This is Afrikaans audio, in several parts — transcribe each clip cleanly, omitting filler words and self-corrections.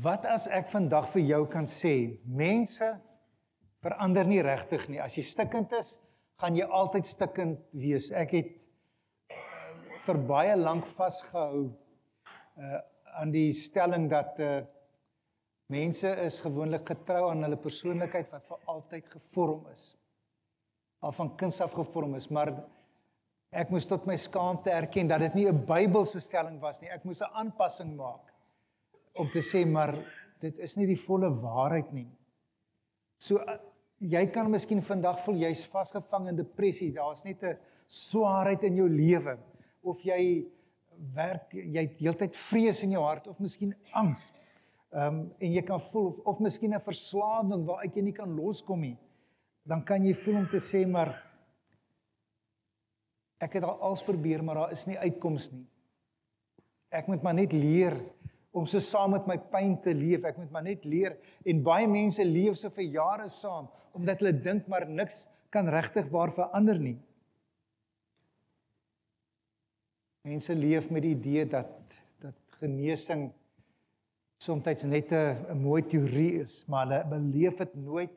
Wat as ek vandag vir jou kan sê, mense verander nie regtig nie. As jy stikkend is, gaan jy altyd stikkend wees. Ek het vir baie lank vasgehou aan die stelling dat mense is gewoonlik getrou aan hulle persoonlikheid wat vir altyd gevorm is. Al van kinds af gevorm is, maar ek moes tot my skaamte erken dat dit nie 'n Bybelse stelling was nie. Ek moes 'n aanpassing maak om te sê, maar dit is nie die volle waarheid nie. So, jy kan miskien vandag voel, jy's vasgevang in depressie, daar's net 'n swaarheid in jou lewe, of jy het heeltyd vrees in jou hart, of miskien angs, en jy kan voel, of miskien 'n verslawing waaruit jy nie kan loskom nie, dan kan jy voel om te sê, maar ek het al alles probeer, maar daar is nie uitkoms nie. Ek moet maar net leer om so saam met my pyn te leef, ek moet maar net leer, en baie mense leef so vir jare saam, omdat hulle dink maar niks kan regtig waar verander nie. Mense leef met die idee dat genesing soms net 'n mooi teorie is, maar hulle beleef dit nooit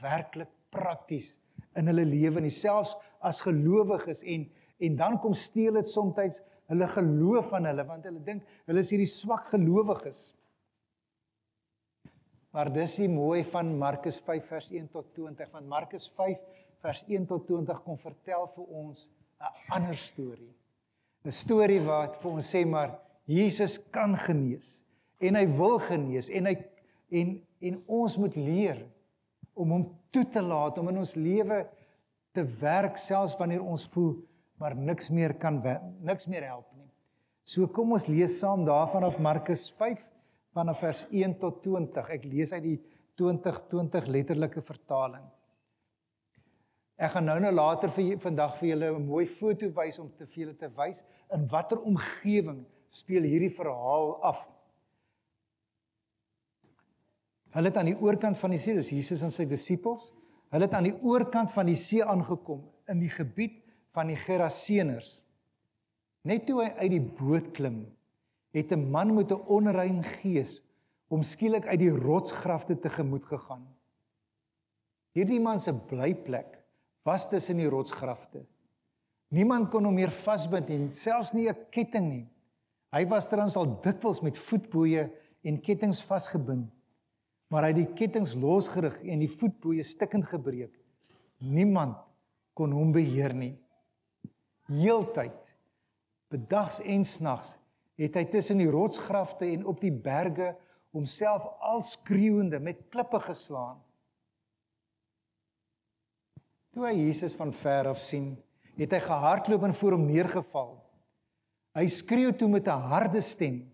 werklik prakties in hulle lewe nie, selfs as gelowiges, en dan kom steel dit soms hulle geloof van hulle, want hulle dink, hulle is hierdie swak gelowiges. Maar dis die mooi van Markus 5 vers 1 tot 20, want Markus 5 vers 1 tot 20 kom vertel vir ons 'n ander storie. 'n Storie wat vir ons sê, maar Jesus kan genees, en hy wil genees, en ons moet leer om hom toe te laat, om in ons lewe te werk, selfs wanneer ons voel, maar niks meer help nie. So kom ons lees saam daar vanaf Markus 5, vanaf vers 1 tot 20. Ek lees uit die 2020 letterlike vertaling. Ek gaan nou later vandag vir julle 'n mooi foto wys om vir julle te wys in watter omgewing speel hierdie verhaal af. Hulle het aan die oorkant van die see, dis Jesus en sy disippels, hulle het aan die oorkant van die see aangekom, in die gebied van die Geraseners. Net toe hy uit die boot klim, het 'n man met 'n onrein gees hom skielik uit die rotsgrafte tegemoet gegaan. Hierdie man se blyplek was tussen die rotsgrafte. Niemand kon hom meer vasbind nie, selfs nie 'n ketting nie. Hy was trouens al dikwels met voetboeie en kettinge vasgebind, maar hy het die kettinge losgerig en die voetboeie stikkend gebreek. Niemand kon hom beheer nie. Heeltyd, bedags en snags, het hy tussen die rotsgrafte en op die berge homself al skreeuende met klippe geslaan. Toe hy Jesus van ver af sien, het hy gehardloop en voor hom neergeval. Hy skreeu toe met 'n harde stem: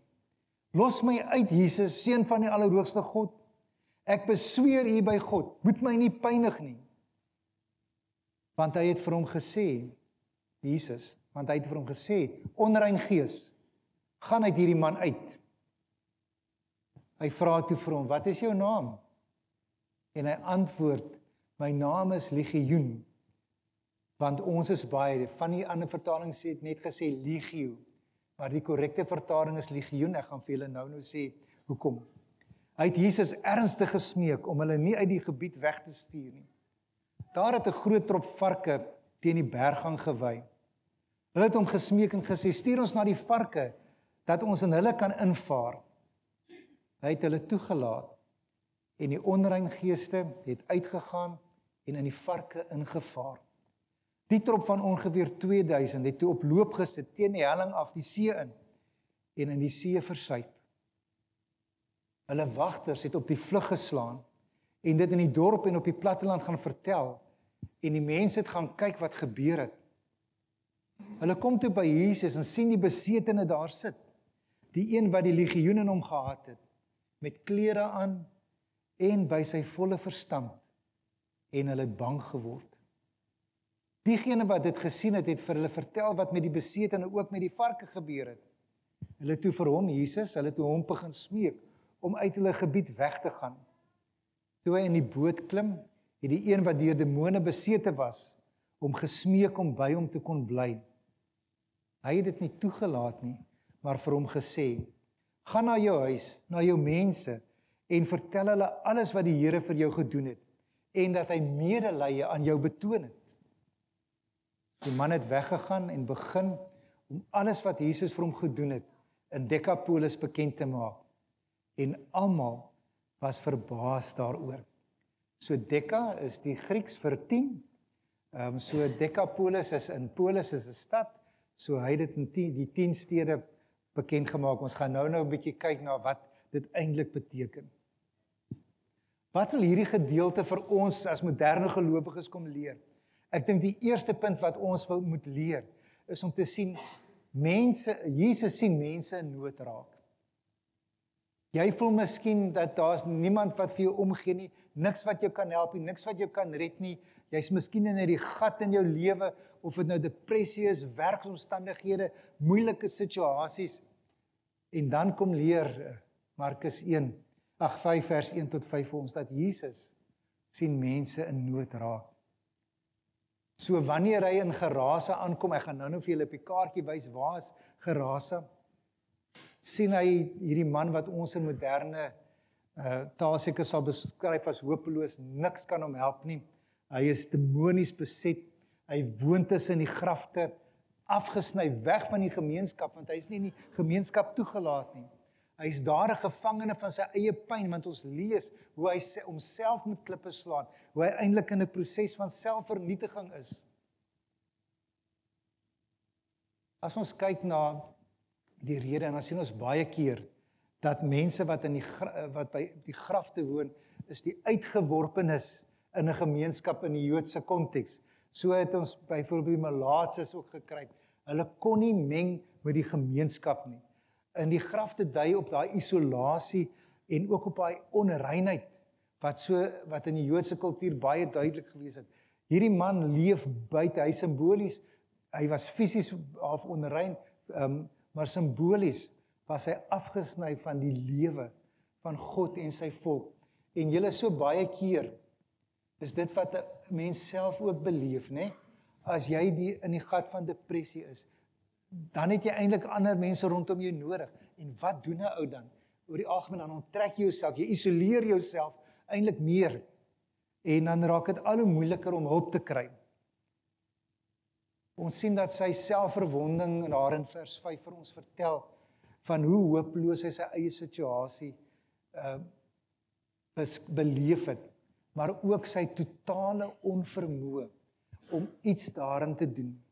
"Los my uit, Jesus, seun van die Allerhoogste God. Ek besweer U by God, moet my nie pynig nie." Want hy het vir hom gesê, onrein gees, gaan uit hierdie man uit. Hy vra toe vir hom, "Wat is jou naam?" En hy antwoord, "My naam is Legioen, want ons is baie." Van die ander vertalings het net gesê legio, maar die korrekte vertaling is legioen. Ek gaan vir julle nou sê hoekom. Hy het Jesus ernstig gesmeek om hulle nie uit die gebied weg te stuur nie. Daar het 'n groot trop varke teen die berggang gewy. Hulle het hom gesmeek en gesê, "Stuur ons na die varke, dat ons in hulle kan invaar." Hy het hulle toegelaat, en die onrein geeste het uitgegaan en in die varke ingevaar. Die trop van ongeveer 2000 het toe op loop gesit teen die helling af die see en in die see versuip. Hulle wagters het op die vlug geslaan, en dit in die dorp en op die platteland gaan vertel, en die mense het gaan kyk wat gebeur het. Hulle kom toe by Jesus en sien die besetene daar sit, die een wat die legioen in hom gehad het, met klere aan en by sy volle verstand, en hulle het bang geword. Diegene wat dit gesien het, het vir hulle vertel wat met die besetene ook met die varke gebeur het. Hulle toe vir hom, Jesus, hulle toe hom begin smeek, om uit hulle gebied weg te gaan. Toe hy in die boot klim, het die een wat deur demone besete was, om gesmeek om by hom te kon bly. Hy het dit nie toegelaat nie, maar vir hom gesê, "Gaan na jou huis, na jou mense, en vertel hulle alles wat die Here vir jou gedoen het en dat hy medelee aan jou betoon het. Die man het weggegaan en begin om alles wat Jesus vir hom gedoen het in Decapolis bekend te maak. En almal was verbaas daaroor. So Deca is die Grieks vir 10. So Decapolis is in Polis is 'n stad. So hy het dit in die 10 stede bekend gemaak. Ons gaan nou 'n bietjie kyk na wat dit eintlik beteken. Wat wil hierdie gedeelte vir ons as moderne gelowiges kom leer? Ek dink die eerste punt wat ons moet leer is om te sien Jesus sien mense in nood raak. Jy voel miskien dat daar's niemand wat vir jou omgee nie, niks wat jou kan help nie, niks wat jou kan red nie. Jy's miskien in hierdie gat in jou lewe, of dit nou depressie is, werksomstandighede, moeilike situasies. En dan kom leer Markus 5 vers 1 tot 5 vir ons dat Jesus sien mense in nood raak. So wanneer hy in Gerasa aankom, ek gaan nou vir julle op die kaartjie wys waar is Gerasa, sien hy hierdie man wat ons in moderne taal seker sal beskryf as hopeloos, niks kan hom help nie. Hy is demonies beset, hy woon tussen die grafte, afgesny weg van die gemeenskap, want hy is nie in die gemeenskap toegelaat nie. Hy is daar 'n gevangene van sy eie pyn, want ons lees hoe hy homself met klippe slaan, hoe hy eintlik in 'n proses van selfvernietiging is. As ons kyk na die rede, en dan sien ons baie keer dat mense wat by die grafte woon, is die uitgeworpenes in 'n gemeenskap in die Joodse konteks. So het ons byvoorbeeld die Malaatses ook gekry. Hulle kon nie meng met die gemeenskap nie. In die grafte dui op daai isolasie en ook op daai onreinheid wat in die Joodse kultuur baie duidelik gewees het. Hierdie man leef buite, hy simbolies, hy was fisies half onrein, maar simbolies was hy afgesny van die lewe van God en sy volk. En julle so baie keer is dit wat 'n mens self ook beleef, né? As jy in die gat van depressie is, dan het jy eintlik ander mense rondom jou nodig. En wat doen 'n ou dan? Oor die algemeen dan onttrek jy jouself, jy isoleer jouself eintlik meer. En dan raak dit al hoe moeiliker om hulp te kry. Ons sien dat sy selfverwonding daar in vers 5 vir ons vertel van hoe hopeloos hy sy eie situasie beleef het, maar ook sy totale onvermoë om iets daarin te doen.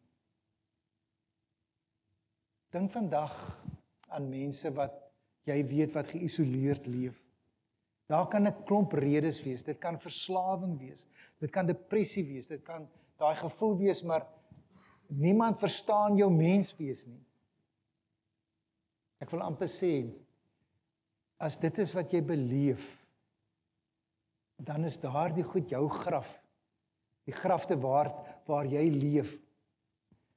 Dink vandag aan mense wat jy weet wat geïsoleerd leef. Daar kan 'n klomp redes wees, dit kan verslawing wees, dit kan depressie wees, dit kan daai gevoel wees, maar niemand verstaan jou menswees nie. Ek wil amper sê, as dit is wat jy beleef, dan is daardie goed jou graf, die grafte waar jy leef,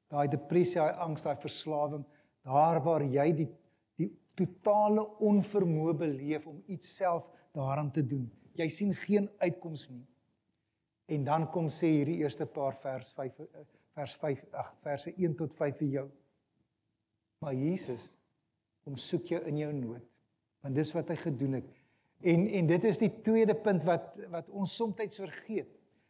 daai depressie, daai angs, daai verslawing, daar waar jy die totale onvermoë beleef om iets self daaraan te doen. Jy sien geen uitkoms nie. En dan kom sê hierdie eerste paar verse 1 tot 5 vir jou. Maar Jesus kom soek jou in jou nood, want dis wat hy gedoen het. En dit is die tweede punt wat ons soms vergeet.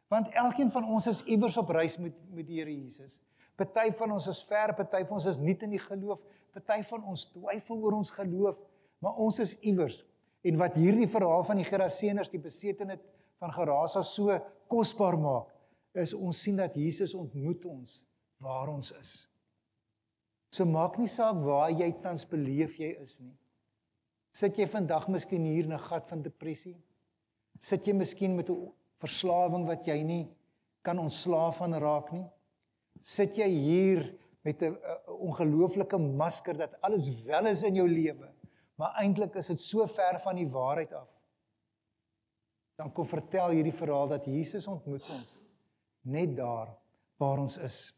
Want elkeen van ons is iewers op reis met die Here Jesus. Party van ons is ver, party van ons is nie in die geloof, party van ons twyfel oor ons geloof, maar ons is iewers. En wat hierdie verhaal van die Geraseners, die besetenheid van Gerasa so kosbaar maak, is ons sien dat Jesus ontmoet ons waar ons is. So maak nie saak waar jy tans beleef jy is nie. Sit jy vandag miskien hier in 'n gat van depressie? Sit jy miskien met 'n verslawing wat jy nie kan ontslaaf van raak nie? Sit jy hier met 'n ongelooflike masker dat alles wel is in jou lewe, maar eintlik is dit so ver van die waarheid af? Dan kom vertel hierdie verhaal dat Jesus ontmoet ons net daar waar ons is.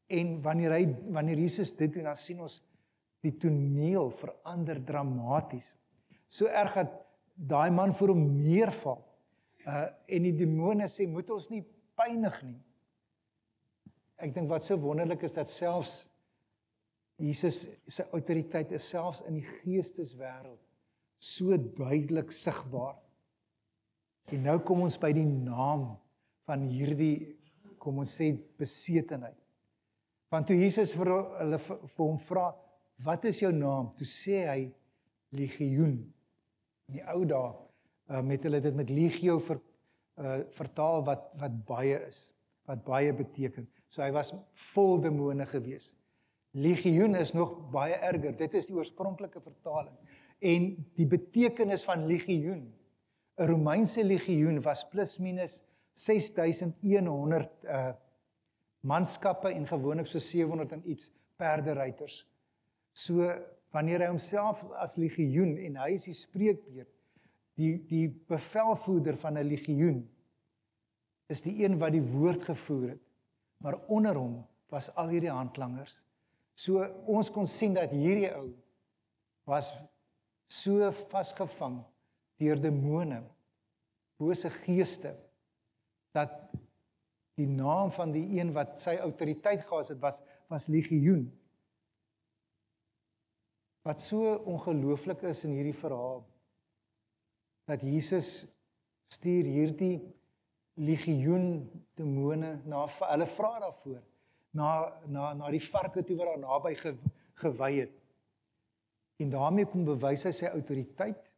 En wanneer Jesus dit doen, dan sien ons die toneel verander dramaties. So erg dat daai man voor hom neerval. En die demone sê, moet ons nie pynig nie. Ek dink wat so wonderlik is dat selfs Jesus se autoriteit is selfs in die geesteswêreld so duidelik sigbaar. En nou kom ons by die naam van hierdie, kom ons sê, besetenheid. Want toe Jesus vir hom vra, wat is jou naam? Toe sê hy, Legioen. In die ou dae met hulle dit met legio vertaal wat baie is, wat baie beteken. So hy was vol demone gewees. Legioen is nog baie erger, dit is die oorspronklike vertaling. En die betekenis van legioen, 'n Romeinse legioen was plus minus 6100 manskappe en gewoonlik so 700 en iets perderuiters. So wanneer hy homself as legioen en hy is die spreekbeurt, die bevelvoerder van 'n legioen is die een wat die woord gevoer het, maar onder hom was al hierdie handlangers. So ons kon sien dat hierdie ou was so vasgevang deur demone, bose geeste, dat die naam van die een wat sy autoriteit gehad het, was legioen. Wat so ongelooflik is in hierdie verhaal, dat Jesus stuur hierdie legioen demone na, hulle vra daarvoor, na die varke toe wat daar naby gewy het. En daarmee kom bewys hy sy autoriteit,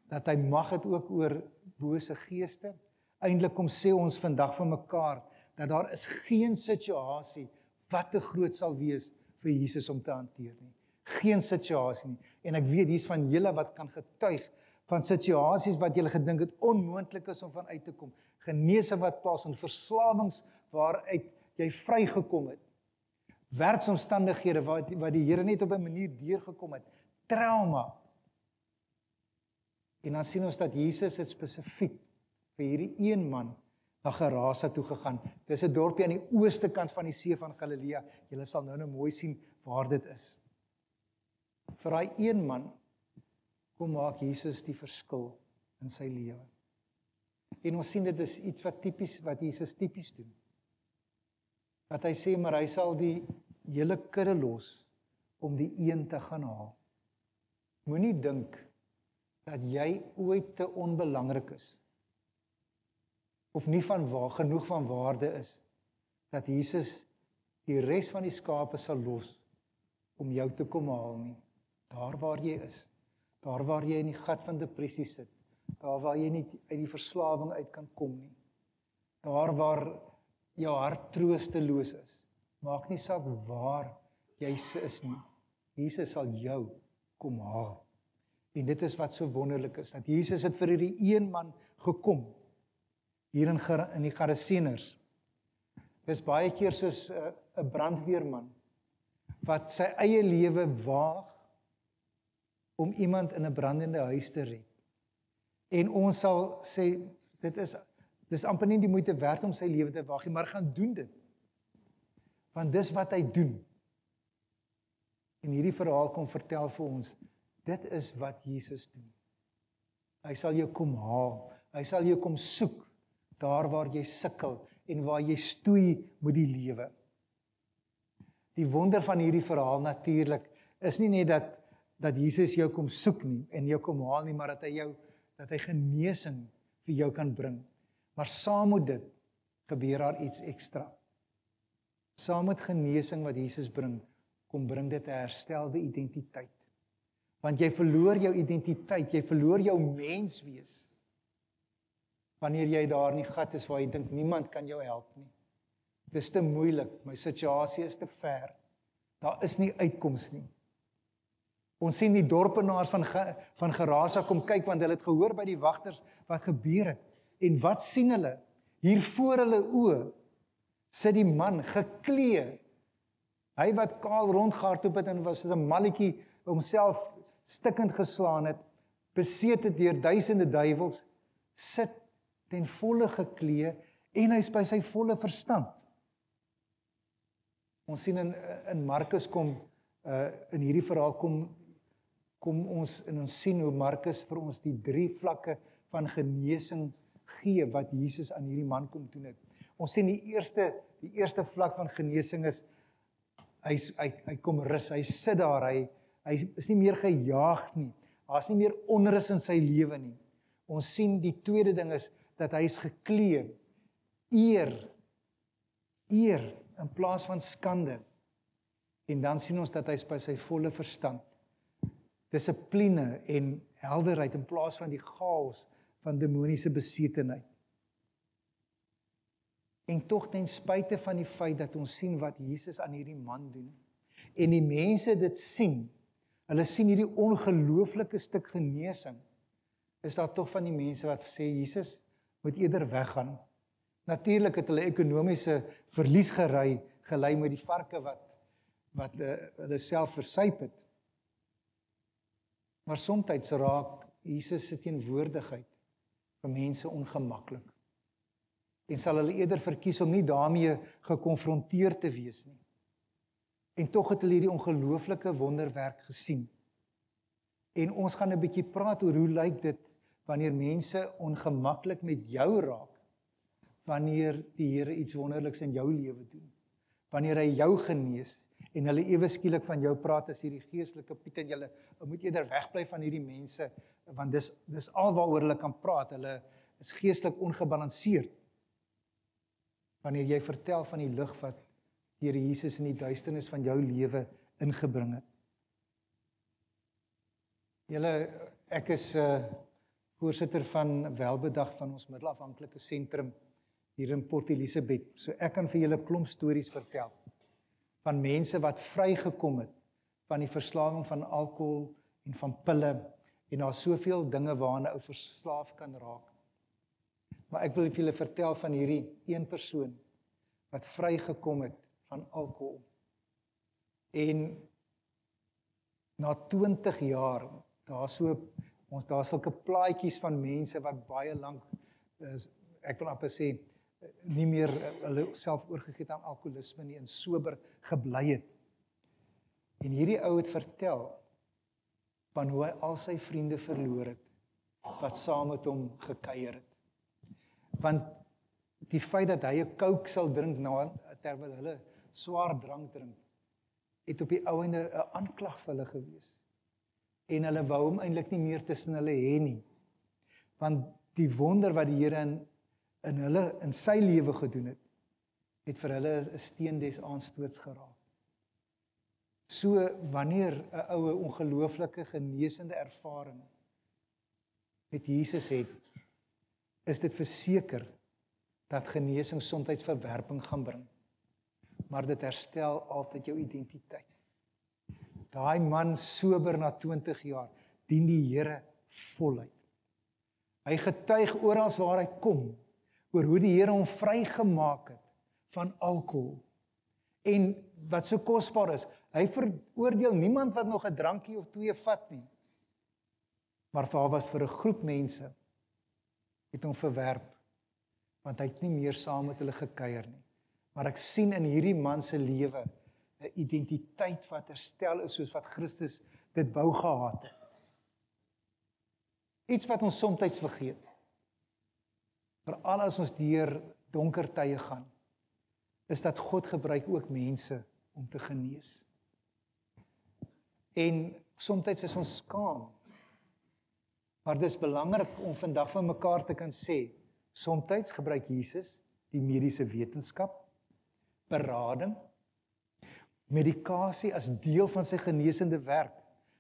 dat hy mag het ook oor bose geeste. Eintlik kom sê ons vandag van mekaar, dat daar is geen situasie wat te groot sal wees vir Jesus om te hanteer nie. Geen situasie nie. En ek weet, hier's van julle wat kan getuig van situasies wat julle gedink het onmoontlik is om van uit te kom. Genesing wat plaasvind, verslawings waaruit jy vrygekom het. Werksomstandighede wat die Here net op 'n manier deurgekom het. Trauma. En dan sien ons dat Jesus het spesifiek vir hierdie een man na Gerasa toe gegaan. Dis 'n dorpie aan die ooste kant van die see van Galilea. Julle sal nou mooi sien waar dit is. Vir daai een man kom maak Jesus die verskil in sy lewe. En ons sien dit is iets wat Jesus tipies doen. Dat hy sê, maar hy sal die hele kudde los om die een te gaan haal. Moenie dink dat jy ooit te onbelangrik is, of nie genoeg van waarde is, dat Jesus die res van die skape sal los om jou te kom haal nie. Daar waar jy is, daar waar jy in die gat van depressie sit, daar waar jy nie uit die verslawing uit kan kom nie, daar waar jou hart troosteloos is, maak nie saak waar jy is nie, Jesus sal jou kom haal. En dit is wat so wonderlik is, dat Jesus het vir hierdie een man gekom, hier in die Geraseners. Dis baie keer soos 'n brandweerman, wat sy eie lewe waag, om iemand in 'n brandende huis te red. En ons sal sê, dis amper nie die moeite werd om sy lewe te waag nie, maar gaan doen dit. Want dis wat hy doen. En hierdie verhaal kom vertel vir ons, dit is wat Jesus doen. Hy sal jou kom haal, hy sal jou kom soek, daar waar jy sukkel, en waar jy stoei met die lewe. Die wonder van hierdie verhaal natuurlik, is nie net dat Jesus jou kom soek nie, en jou kom haal nie, maar dat hy genesing vir jou kan bring. Maar saam met dit, gebeur daar iets ekstra. Saam met genesing wat Jesus bring, kom bring dit 'n herstelde identiteit. Want jy verloor jou identiteit, jy verloor jou menswees, wanneer jy daar in die gat is waar jy dink, niemand kan jou help nie. Dit is te moeilik, my situasie is te ver, daar is nie uitkoms nie. Ons sien die dorpenaars van Gerasa kom kyk, want hulle het gehoor by die wagters wat gebeur het. En wat sien hulle? Hier voor hulle oë sit die man geklee. Hy wat kaal rondgehardloop het en was soos 'n malletjie homself stikkend geslaan het, besete deur duisende duiwels, sit ten volle geklee en hy's by sy volle verstand. Ons sien in Markus in hierdie verhaal kom ons en ons sien hoe Markus vir ons die 3 vlakke van genesing gee wat Jesus aan hierdie man kom doen het. Ons sien die eerste vlak van genesing is hy kom rus, hy sit daar, hy is nie meer gejaag nie. Daar's nie meer onrus in sy lewe nie. Ons sien die tweede ding is dat hy is geklee, eer in plaas van skande. En dan sien ons dat hy is by sy volle verstand. Dissipline en helderheid in plaas van die chaos van demoniese besetenheid. En tog ten spyte van die feit dat ons sien wat Jesus aan hierdie man doen, en die mense dit sien, hulle sien hierdie ongelooflike stuk genesing, is daar tog van die mense wat sê, Jesus moet eerder weggaan. Natuurlik het hulle ekonomiese verlies gelei met die varke wat hulle self versuip het. Maar soms raak Jesus se teenwoordigheid vir mense ongemaklik. En sal hulle eerder verkies om nie daarmee gekonfronteer te wees nie. En tog het hulle hierdie ongelooflike wonderwerk gesien. En ons gaan 'n bietjie praat oor hoe lyk dit wanneer mense ongemaklik met jou raak, wanneer die Here iets wonderliks in jou lewe doen, wanneer hy jou genees, en hulle ewe skielik van jou praat as hierdie geestelike Piet, en julle moet eerder wegbly van hierdie mense, want dis al waaroor hulle kan praat, hulle is geestelik ongebalanseerd. Wanneer jy vertel van die lig wat Here Jesus in die duisternis van jou lewe ingebring het. Ek is voorsitter van welbedag van ons middelafhanklike sentrum hier in Port Elizabeth. So ek kan vir julle 'n klomp stories vertel van mense wat vrygekom het van die verslawing van alkohol en van pille, en daar soveel dinge waaraan 'n ou verslaaf kan raak. Maar ek wil vir julle vertel van hierdie een persoon wat vrygekom het van alkohol. En na 20 jaar, daar sulke plaatjies van mense wat baie lank, ek wil amper sê, nie meer hulle self oorgegee het aan alkoholisme nie, en sober gebly het. En hierdie ou het vertel van hoe hy al sy vriende verloor het, wat saam met hom gekuier het. Want die feit dat hy 'n Coke sal drink terwyl hulle swaar drank drink, het op die ou einde 'n aanklag vir hulle gewees. En hulle wou hom eintlik nie meer tussen hulle hê nie. Want die wonder wat die Here in sy lewe gedoen het vir hulle 'n steen des aanstoots geraak. So wanneer 'n oue ongelooflike genesende ervaring met Jesus het, is dit verseker dat genesing soms verwerping gaan bring. Maar dit herstel altyd jou identiteit. Daai man sober na 20 jaar, dien die Here voluit. Hy getuig oral waar hy kom, oor hoe die Here hom vrygemaak het van alkohol. En wat so kosbaar is, hy veroordeel niemand wat nog 'n drankie of 2 vat nie. Maar daar was vir 'n groep mense, het hom verwerp, want hy het nie meer saam met hulle gekuier nie. Maar ek sien in hierdie man se lewe 'n identiteit wat herstel is soos wat Christus dit wou gehad het. Iets wat ons soms vergeet. Veral as ons deur donker tye gaan, is dat God gebruik ook mense om te genees. En soms is ons skaam. Maar dis belangrik om vandag van mekaar te kan sê, soms gebruik Jesus die mediese wetenskap, berading, medikasie as deel van sy genesende werk.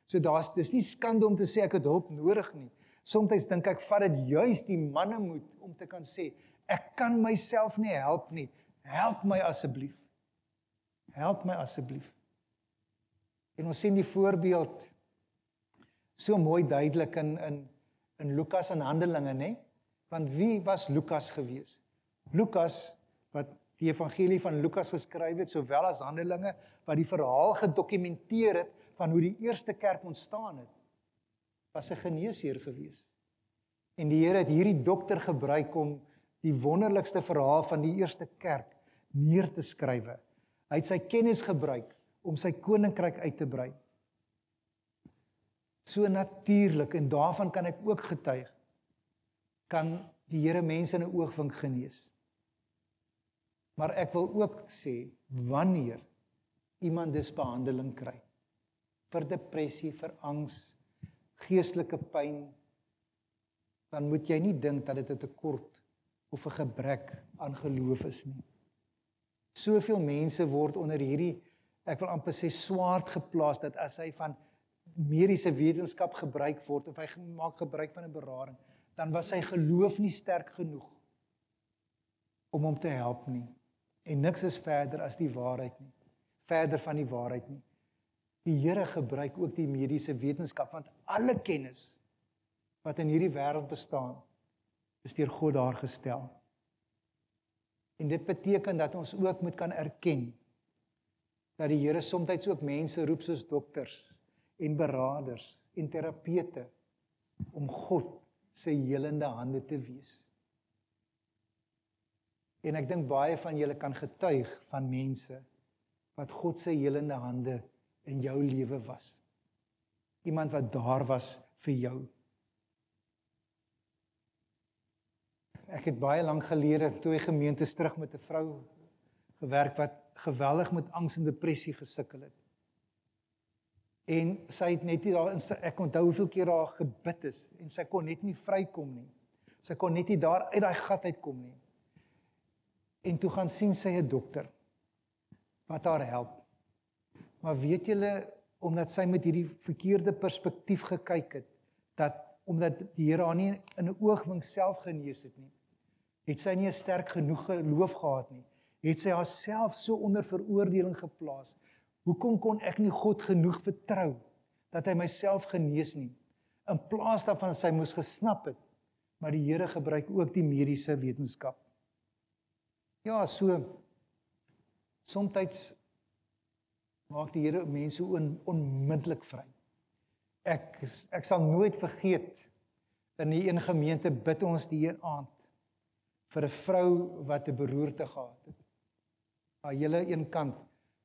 So dis nie skande om te sê ek het hulp nodig nie. Soms dink ek vat dit juis die mannemoed om te kan sê, ek kan myself nie help nie. Help my asseblief. Help my asseblief. En ons sien die voorbeeld so mooi duidelik in Lukas en Handelinge, nê? Want wie was Lukas gewees? Lukas, wat die evangelie van Lukas geskryf het, sowel as Handelinge, wat die verhaal gedokumenteer het van hoe die eerste kerk ontstaan het, was 'n geneesheer gewees. En die Here het hierdie dokter gebruik om die wonderlikste verhaal van die eerste kerk neer te skrywe. Hy het sy kennis gebruik om sy koninkryk uit te brei. So natuurlik, en daarvan kan ek ook getuig, kan die Here mense in 'n oogwink genees. Maar ek wil ook sê, wanneer iemand dus behandeling kry, vir depressie, vir angs, geestelike pyn, dan moet jy nie dink dat dit 'n tekort of 'n gebrek aan geloof is nie. Soveel mense word onder hierdie, ek wil amper sê, swaard geplaas, dat as hy van mediese wetenskap gebruik word, of hy maak gebruik van 'n berading, dan was sy geloof nie sterk genoeg om hom te help nie. En niks is verder as die waarheid nie. Verder van die waarheid nie. Die Here gebruik ook die mediese wetenskap, want alle kennis wat in hierdie wêreld bestaan, is deur God daar gestel. En dit beteken dat ons ook moet kan erken dat die Here soms ook mense roep soos dokters en beraders en terapeute om God se helende hande te wees. En ek dink baie van julle kan getuig van mense wat God se helende hande in jou lewe was. Iemand wat daar was vir jou. Ek het baie lank gelede 2 gemeentes terug met 'n vrou gewerk wat geweldig met angs en depressie gesukkel het. En sy het net nie daar, ek onthou hoeveel keer daar gebid is, en sy kon net nie vrykom nie. Sy kon net nie daar uit daai gat uitkom nie. En toe gaan sien sy 'n dokter wat haar help. Maar weet julle, omdat sy met hierdie verkeerde perspektief gekyk het, dat omdat die Here haar nie in 'n oogwink self genees het nie, het sy nie 'n sterk genoeg geloof gehad nie. Het sy haarself so onder veroordeling geplaas. Hoekom kon ek nie God genoeg vertrou dat hy myself genees nie? In plaas daarvan sy moes gesnap het, maar die Here gebruik ook die mediese wetenskap. Ja, so soms maak die Here mense onmiddellik vry. Ek sal nooit vergeet, in die een gemeente bid ons die een aand vir 'n vrou wat 'n beroerte gehad het. Haar hele een kant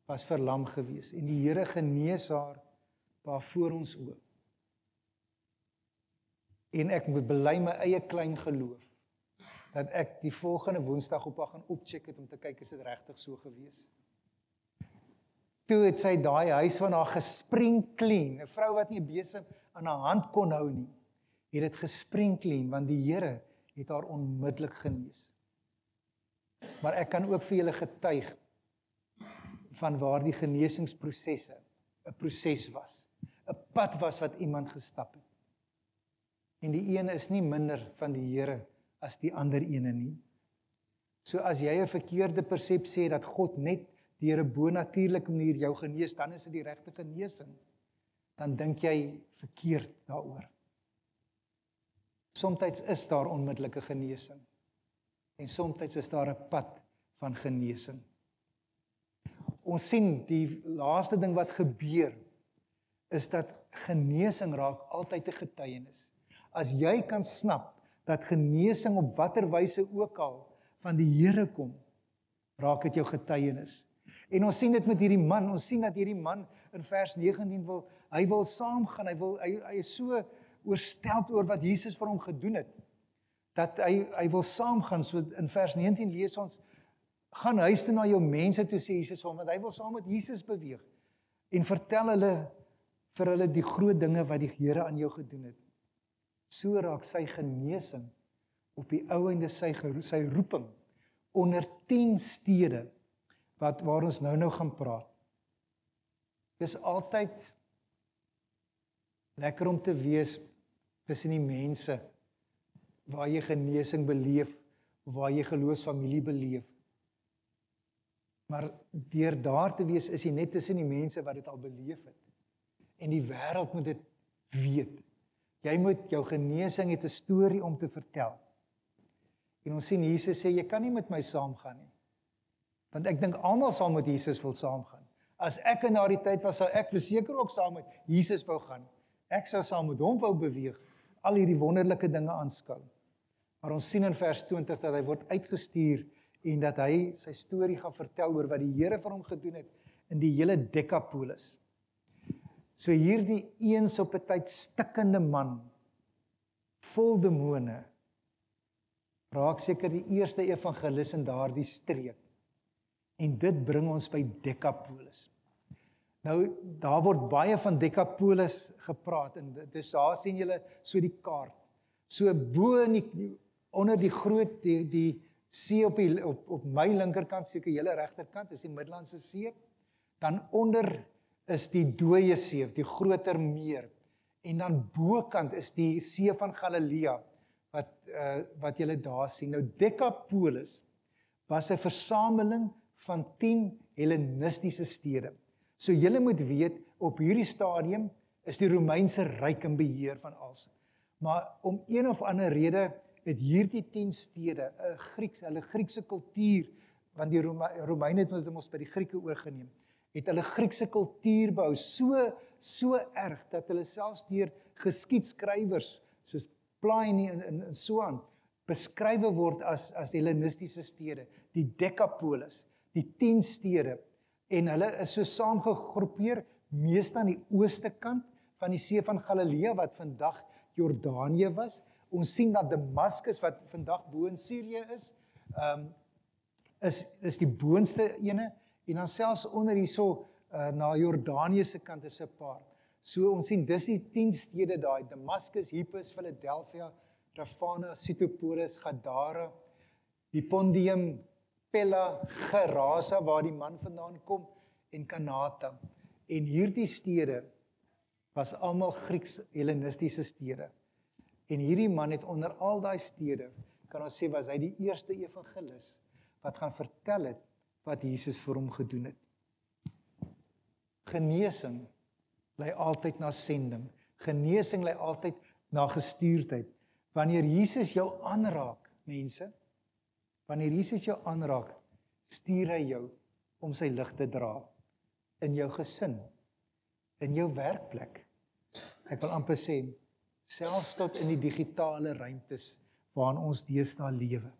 was verlam gewees en die Here genees haar daar voor ons oë. En ek moet bely my eie klein geloof dat ek die volgende Woensdag op haar gaan opcheck het om te kyk is dit regtig so gewees. Toe het sy daai huis van haar gespringclean, 'n vrou wat nie besig aan haar hand kon hou nie, het dit gespringclean want die Here het haar onmiddellik genees. Maar ek kan ook vir julle getuig van waar die genesingsprosesse 'n proses was, 'n pad was wat iemand gestap het. En die ene is nie minder van die Here as die ander ene nie. So as jy 'n verkeerde persepsie het dat God net deur 'n bonatuurlike manier jou genees, dan is dit die regte genesing. Dan dink jy verkeerd daaroor. Soms is daar onmiddellike genesing. En soms is daar 'n pad van genesing. Ons sien die laaste ding wat gebeur is dat genesing raak altyd 'n getuienis. As jy kan snap dat genesing op watter wyse ook al van die Here kom, raak dit jou getuienis. En ons sien dit met hierdie man, ons sien dat hierdie man in vers 19 wil saamgaan, hy is so oorstelp oor wat Jesus vir hom gedoen het, dat hy wil saamgaan. So in vers 19 lees ons, gaan huis toe na jou mense toe, sê Jesus vir hom, want hy wil saam met Jesus beweeg, en vertel vir hulle die groot dinge wat die Here aan jou gedoen het. So raak sy genesing op die ou einde sy roeping onder 10 stede waar ons nou gaan praat. Dis altyd lekker om te wees tussen die mense waar jy genesing beleef, waar jy geloofsfamilie beleef. Maar deur daar te wees is jy net tussen die mense wat dit al beleef het. En die wêreld moet dit weet. Jy moet jou genesing het 'n storie om te vertel. En ons sien Jesus sê, jy kan nie met my saamgaan nie. Want ek dink almal sal met Jesus wil saamgaan. As ek in daardie tyd was, sou ek verseker ook saam met Jesus wou gaan. Ek sou saam met hom wou beweeg, al hierdie wonderlike dinge aanskou. Maar ons sien in vers 20 dat hy word uitgestuur en dat hy sy storie gaan vertel oor wat die Here vir hom gedoen het in die hele Decapolis. So hierdie eens op 'n tyd stikkende man, vol demone, raak seker die eerste evangelis in daardie streek. En dit bring ons by Decapolis. Nou, daar word baie van Decapolis gepraat, en dis daar sien julle so die kaart. So bo in onder die groot, die see op my linkerkant, seker julle regterkant, is die Middellandse See, dan onder is die dooie see, die groter meer, en dan bokant is die see van Galilea, wat julle daar sien. Nou Decapolis was 'n versameling van 10 Hellenistiese stede. So julle moet weet, op hierdie stadium is die Romeinse ryk in beheer van alles. Maar om een of ander rede het hierdie 10 stede 'n hulle Griekse kultuur, want die Romeine het ons by die Grieke oorgeneem, het hulle Griekse kultuur behou so erg dat hulle selfs deur geskiedskrywers soos Pliny en so aan beskrywe word as Hellenistiese stede, die Decapolis, die 10 stede, en hulle is so saamgegroepeer, meeste aan die ooste kant van die see van Galilea, wat vandag Jordanië was. Ons sien dat Damaskus, wat vandag bo in Sirië is die boonste ene, en dan selfs onder hierso na Jordanië se kant is 'n paar. So ons sien dis die 10 stede daai, Damaskus, Hippus, Philadelphia, Trafana, Sitopolis, Gadara, Iconium, Pella, Gerasa, waar die man vandaan kom, en Kanata. En hierdie stede was almal Grieks-Hellenistiese stede. En hierdie man het onder al daai stede, kan ons sê, was hy die eerste evangelis wat gaan vertel het wat Jesus vir hom gedoen het. Genesing lei altyd na sending. Genesing lei altyd na gestuurdheid. Wanneer Jesus jou aanraak, mense, wanneer Jesus jou aanraak, stuur hy jou om sy lig te dra in jou gesin, in jou werkplek. Ek wil amper sê, selfs tot in die digitale ruimtes waarin ons deesdae lewe.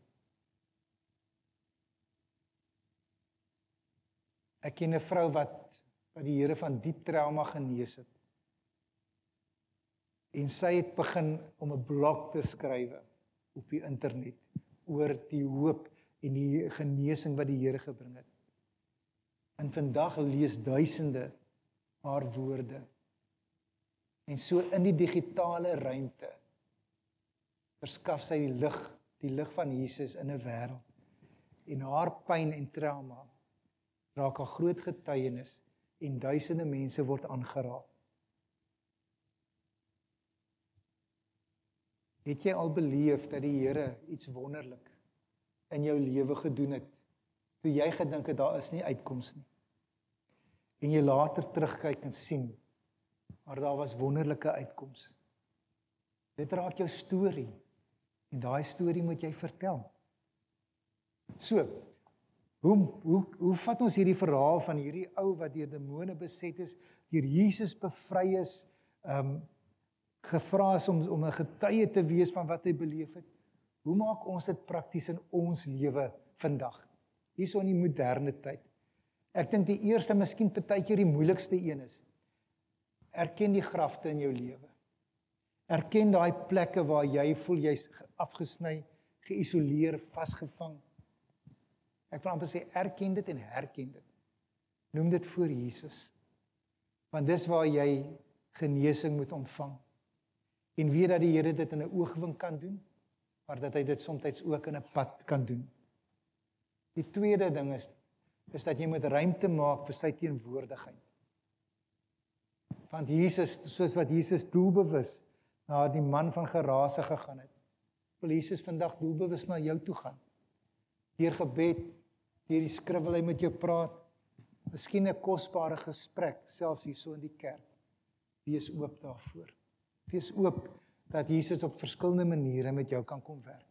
Ek ken 'n vrou wat die Here van diep trauma genees het. En sy het begin om 'n blog te skrywe op die internet oor die hoop en die genesing wat die Here gebring het. En vandag lees duisende haar woorde. En so in die digitale ruimte verskaf sy die lig van Jesus in 'n wêreld. En haar pyn en trauma raak 'n groot getuienis en duisende mense word aangeraak. Het jy al beleef dat die Here iets wonderlik in jou lewe gedoen het, toe jy gedink het daar is nie uitkoms nie? En jy later terugkyk en sien, maar daar was wonderlike uitkoms. Dit raak jou storie, en daai storie moet jy vertel. So, hoe vat ons hierdie verhaal van hierdie ou wat deur demone beset is, deur Jesus bevry is, gevra is om 'n getuie te wees van wat hy beleef het? Hoe maak ons dit prakties in ons lewe vandag? Hierso in die moderne tyd. Ek dink die eerste, miskien partykeer die moeilikste een is, erken die grafte in jou lewe. Erken daai plekke waar jy voel jy's afgesny, geïsoleer, vasgevang. Ek wil amper sê, erken dit en herken dit. Noem dit voor Jesus. Want dis waar jy genesing moet ontvang. En weet dat die Here dit in 'n oogwink kan doen, maar dat hy dit soms ook in 'n pad kan doen. Die tweede ding is dat jy moet ruimte maak vir sy teenwoordigheid. Want Jesus, soos wat Jesus doelbewus na die man van Gerasa gegaan het, wil Jesus vandag doelbewus na jou toe gaan. Deur gebed, deur die skrif wil hy met jou praat, miskien 'n kosbare gesprek, selfs hierso in die kerk. Wees oop daarvoor. Wees oop dat Jesus op verskillende maniere met jou kan kom werk.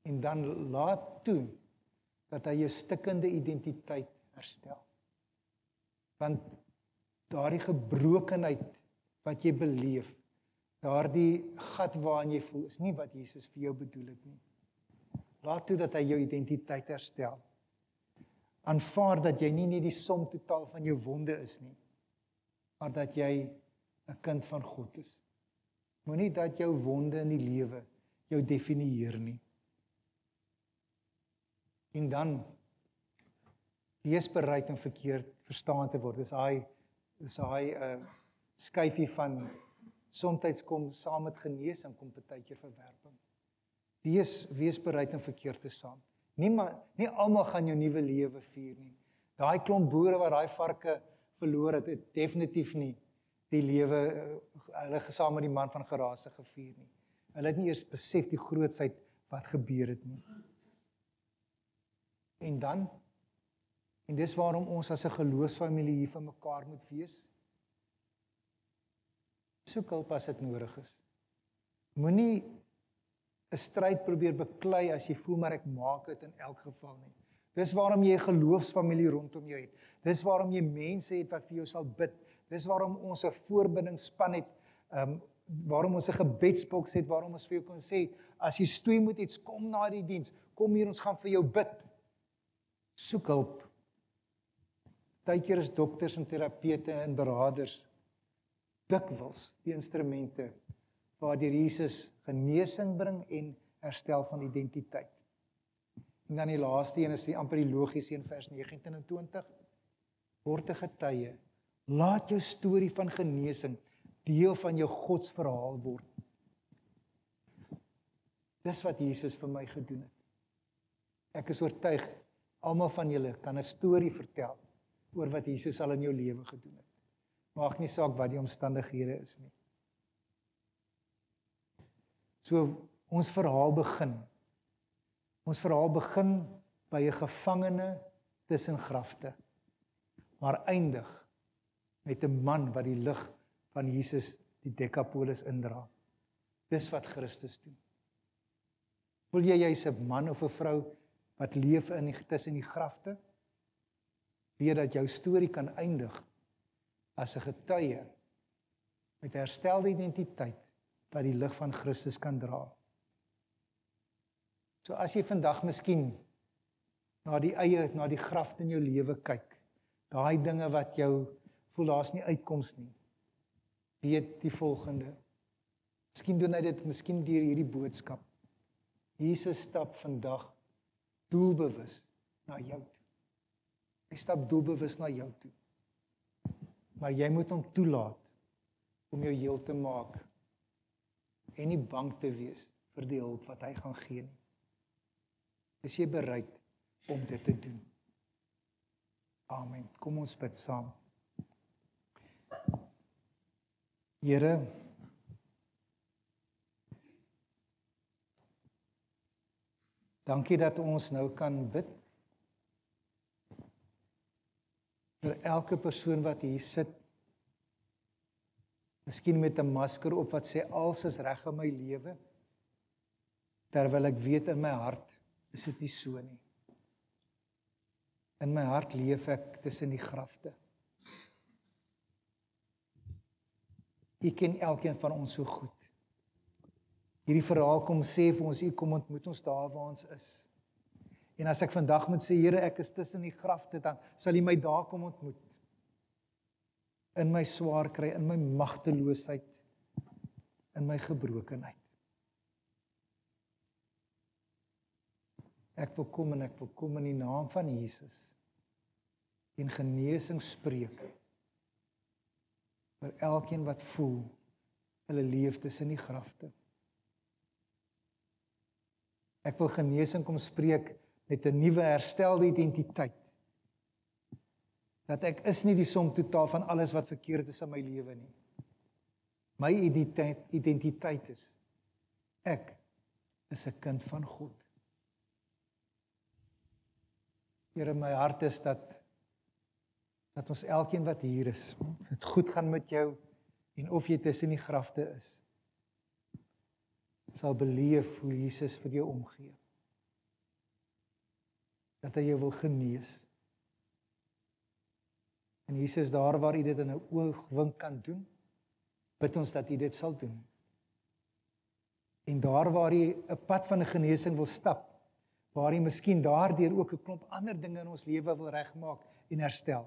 En dan laat toe dat hy jou stikkende identiteit herstel. Want daardie gebrokenheid wat jy beleef, daardie gat waarin jy voel, is nie wat Jesus vir jou bedoel het nie. Laat toe dat hy jou identiteit herstel. Aanvaar dat jy nie net die som totaal van jou wonde is nie, maar dat jy 'n kind van God is. Moenie dat jou wonde in die lewe jou definieer nie. En dan Wees bereid om verkeerd verstaan te word. Dis hy skyfie van soms kom saam met genesing, kom partykeer verwerping. Wees bereid om verkeerd te saam. Nie almal gaan jou nuwe lewe vier nie. Daai klomp boere wat daai varke verloor het definitief nie die lewe, hulle saam met die man van Gerase gevier nie. Hulle het nie eers besef die grootsheid wat gebeur het nie. En dis waarom ons as 'n geloofsfamilie hier vir mekaar moet wees. Soek hulp as dit nodig is. Moenie 'n stryd probeer beklei as jy voel maar ek maak dit in elk geval nie. Dis waarom jy 'n geloofsfamilie rondom jou het. Dis waarom jy mense het wat vir jou sal bid. Dis waarom ons 'n voorbiddingsspan het, waarom ons 'n gebedsboks het, waarom ons vir jou kan sê, as jy stoei moet iets, kom na die diens, kom hier, ons gaan vir jou bid. Soek hulp. Partykeer is dokters en terapeute en beraders dikwels die instrumente waardeur Jesus genesing bring en herstel van identiteit. En dan die laaste een is amper die logiese een, vers 19 en 20. Word 'n getuie. Laat jou storie van genesing deel van jou godsverhaal word. Dis wat Jesus vir my gedoen het. Ek is oortuig, almal van julle kan 'n storie vertel oor wat Jesus al in jou lewe gedoen het. Maak nie saak wat die omstandighede is nie. So, ons verhaal begin. Ons verhaal begin by 'n gevangene tussen grafte, maar eindig met 'n man wat die lig van Jesus die Dekapolis indra. Dis wat Christus doen. Wil jy's 'n man of 'n vrou wat leef tussen die grafte? Weet dat jou storie kan eindig as 'n getuie met herstelde identiteit wat die lig van Christus kan dra. So as jy vandag miskien na die grafte in jou lewe kyk, daai dinge wat jou voel daar's nie uitkoms nie, weet die volgende. Miskien doen hy dit miskien deur hierdie boodskap. Jesus stap vandag doelbewus na jou toe. Hy stap doelbewus na jou toe. Maar jy moet hom toelaat om jou heel te maak en nie bang te wees vir die hulp wat hy gaan gee nie. Is jy bereid om dit te doen? Amen. Kom ons bid saam. Here, dankie dat ons nou kan bid vir elke persoon wat hier sit, miskien met 'n masker op wat sê alles is reg in my lewe, terwyl ek weet in my hart is dit nie so nie. In my hart leef ek tussen die grafte. U ken elkeen van ons so goed. Hierdie verhaal kom sê vir ons, u kom ontmoet ons daar waar ons is. En as ek vandag moet sê, Here, ek is tussen die grafte, dan sal u my daar kom ontmoet. In my swaar kry, in my magteloosheid, in my gebrokenheid. Ek wil kom in die naam van Jesus en genesing spreek vir elkeen wat voel hulle leef tussen die grafte. Ek wil genesing kom spreek met 'n nuwe herstelde identiteit. Dat ek is nie die som totaal van alles wat verkeerd is in my lewe nie. My identiteit is, ek is 'n kind van God. Here, my hart is dat ons elkeen wat hier is, dit goed gaan met jou, en of jy tussen die grafte is, sal beleef hoe Jesus vir jou omgee. Dat hy jou wil genees. En Jesus, daar waar jy dit in 'n oogwink kan doen, bid ons dat jy dit sal doen. En daar waar jy 'n pad van 'n genesing wil stap, waar jy miskien daardeur ook 'n klomp ander dinge in ons lewe wil regmaak en herstel,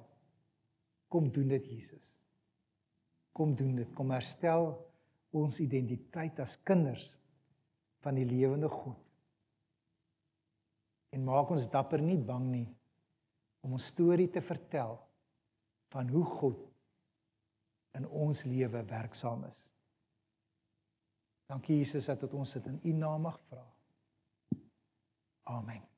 kom doen dit, Jesus. Kom doen dit, kom herstel ons identiteit as kinders van die lewende God. En maak ons dapper, nie bang nie, om ons storie te vertel van hoe God in ons lewe werksaam is. Dankie Jesus dat ons dit in U naam mag vra. Amen.